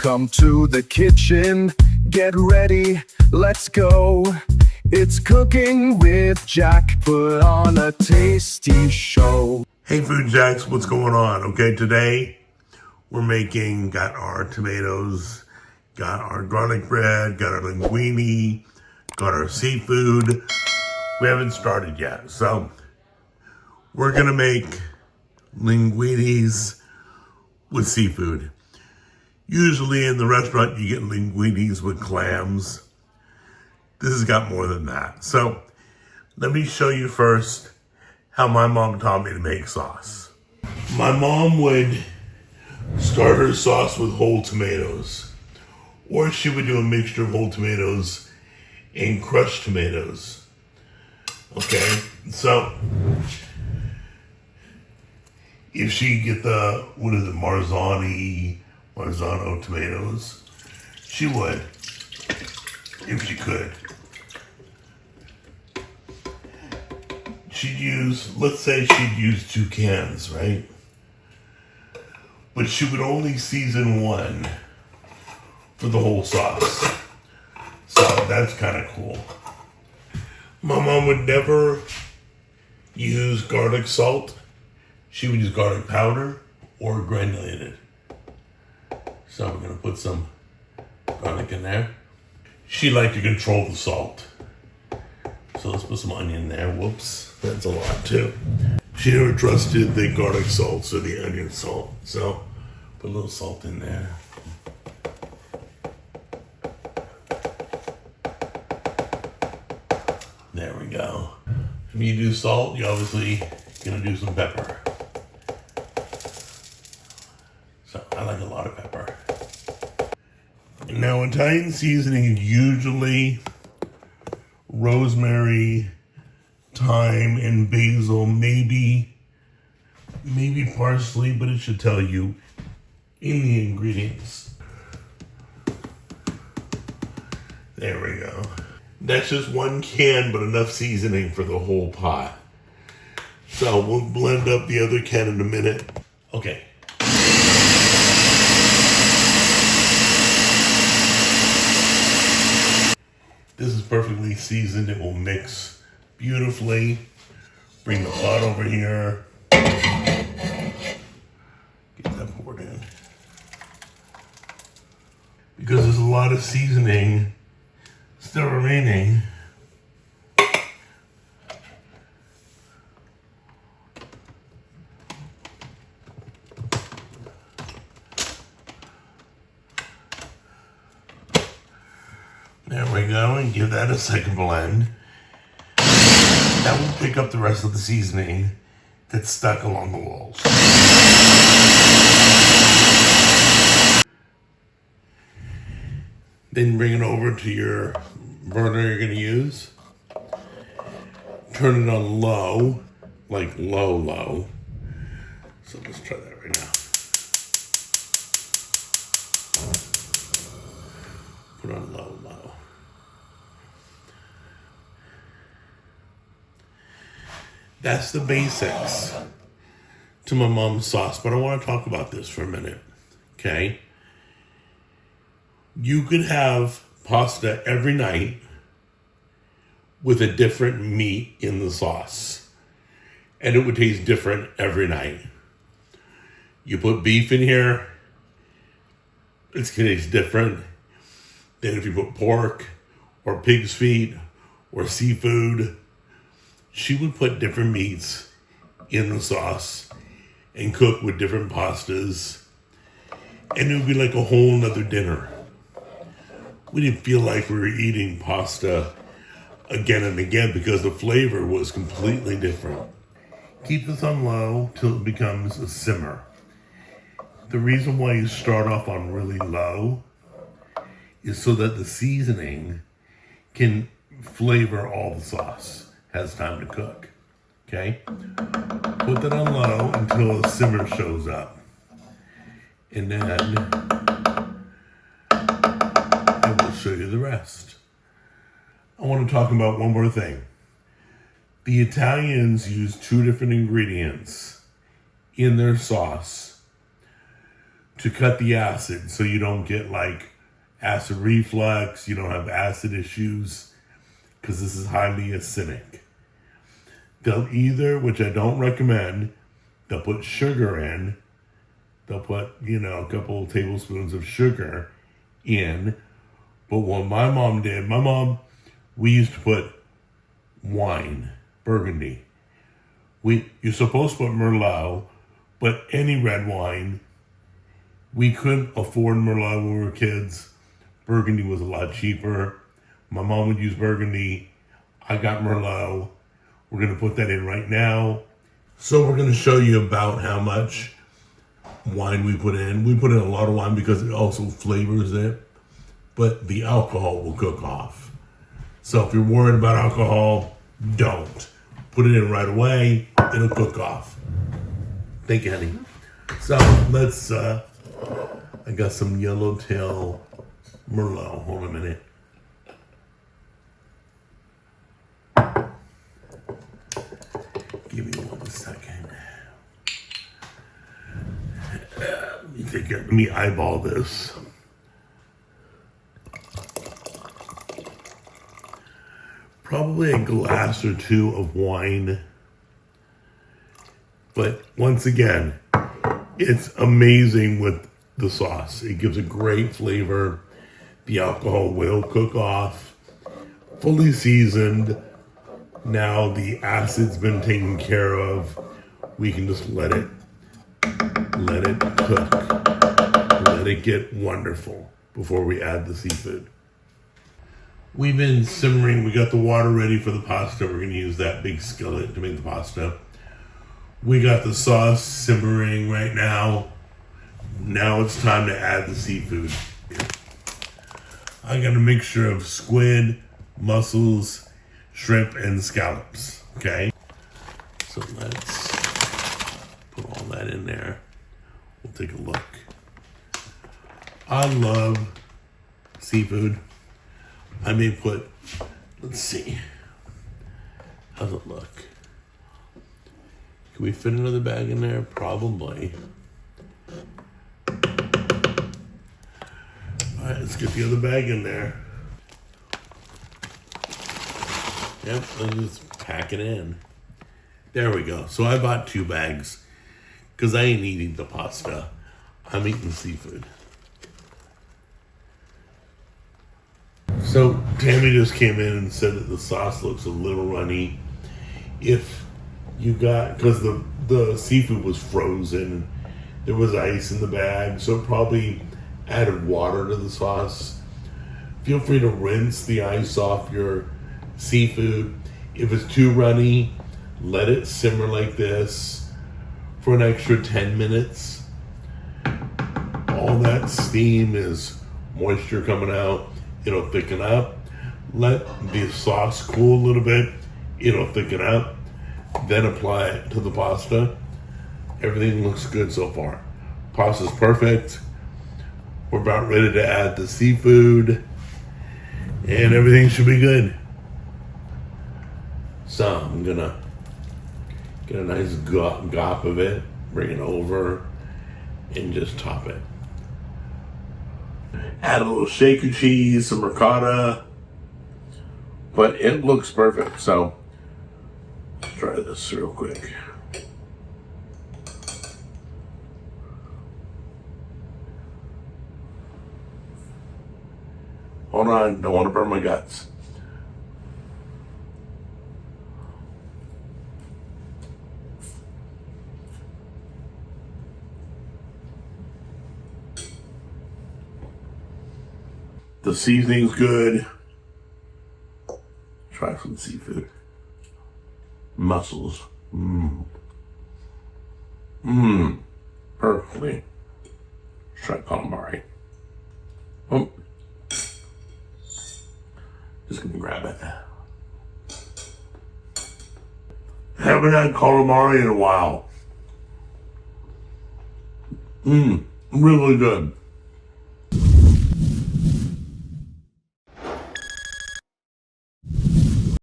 Welcome to the kitchen. Get ready, let's go. It's cooking with Jack. Put on a tasty show. Hey Food Jacks, what's going on? Okay, today we're got our tomatoes, got our garlic bread, got our linguine, got our seafood. We haven't started yet, so we're gonna make linguines with seafood. Usually in the restaurant you get linguines with clams. This has got more than that. So let me show you first how my mom taught me to make sauce. My mom would start her sauce with whole tomatoes, or she would do a mixture of whole tomatoes and crushed tomatoes. Okay, so if she get the, Marzano tomatoes, she would, if she could. She'd use, let's say she'd use 2 cans, right? But she would only season 1 for the whole sauce. So that's kind of cool. My mom would never use garlic salt. She would use garlic powder or granulated. So we're gonna put some garlic in there. She liked to control the salt. So let's put some onion there. Whoops, that's a lot too. She never trusted the garlic salt or the onion salt. So put a little salt in there. There we go. When you do salt, you're obviously gonna do some pepper. So I like a lot of pepper. Now Italian seasoning is usually rosemary, thyme, and basil, maybe parsley, but it should tell you in the ingredients. There we go. That's just 1 can, but enough seasoning for the whole pot. So we'll blend up the other can in a minute. Okay. This is perfectly seasoned. It will mix beautifully. Bring the pot over here. Get that poured in. Because there's a lot of seasoning still remaining. There we go, and give that a second blend. That will pick up the rest of the seasoning that's stuck along the walls. Then bring it over to your burner you're gonna use. Turn it on low, like low. So let's try that right now. Put on low. That's the basics to my mom's sauce, but I want to talk about this for a minute, okay? You could have pasta every night with a different meat in the sauce, and it would taste different every night. You put beef in here, it's going to taste different than if you put pork or pig's feet or seafood. She would put different meats in the sauce and cook with different pastas, and it would be like a whole nother dinner. We didn't feel like we were eating pasta again and again because the flavor was completely different. Keep this on low till it becomes a simmer. The reason why you start off on really low is so that the seasoning can flavor all the sauce. Has time to cook. Okay? Put that on low until a simmer shows up. And then I will show you the rest. I want to talk about one more thing. The Italians use 2 different ingredients in their sauce to cut the acid so you don't get like acid reflux, you don't have acid issues, because this is highly acidic. They'll either, which I don't recommend, they'll put sugar in. They'll put, a couple of tablespoons of sugar in. But what my mom did, we used to put wine, Burgundy. You're supposed to put Merlot, but any red wine. We couldn't afford Merlot when we were kids. Burgundy was a lot cheaper. My mom would use Burgundy. I got Merlot. We're going to put that in right now. So we're going to show you about how much wine we put in. We put in a lot of wine because it also flavors it, but the alcohol will cook off. So if you're worried about alcohol, don't. Put it in right away. It'll cook off. Thank you, honey. So let's, I got some Yellowtail Merlot. Hold on a minute. Give me 1 second. Let me eyeball this. Probably a glass or two of wine. But once again, it's amazing with the sauce. It gives a great flavor. The alcohol will cook off. Fully seasoned. Now the acid's been taken care of. We can just let it cook. Let it get wonderful before we add the seafood. We've been simmering. We got the water ready for the pasta. We're going to use that big skillet to make the pasta. We got the sauce simmering right now. Now it's time to add the seafood. I got a mixture of squid, mussels, shrimp, and scallops. Okay? So let's put all that in there. We'll take a look. I love seafood. I may put, let's see. How's it look? Can we fit another bag in there? Probably. All right, let's get the other bag in there. Yep, let's just pack it in. There we go. So I bought 2 bags because I ain't eating the pasta. I'm eating seafood. So Tammy just came in and said that the sauce looks a little runny. If you got, because the seafood was frozen, there was ice in the bag, so it probably added water to the sauce. Feel free to rinse the ice off your seafood. If it's too runny, let it simmer like this for an extra 10 minutes. All that steam is moisture coming out. It'll thicken up. Let the sauce cool a little bit. It'll thicken up. Then apply it to the pasta. Everything looks good so far. Pasta's perfect. We're about ready to add the seafood. And everything should be good. So I'm gonna get a nice gop of it, bring it over, and just top it. Add a little shaker cheese, some ricotta, but it looks perfect. So let's try this real quick. Hold on, don't want to burn my guts. The seasoning's good. Try some seafood. Mussels. Perfectly. Let's try calamari. Oh. Just gonna grab it. Haven't had calamari in a while. Really good.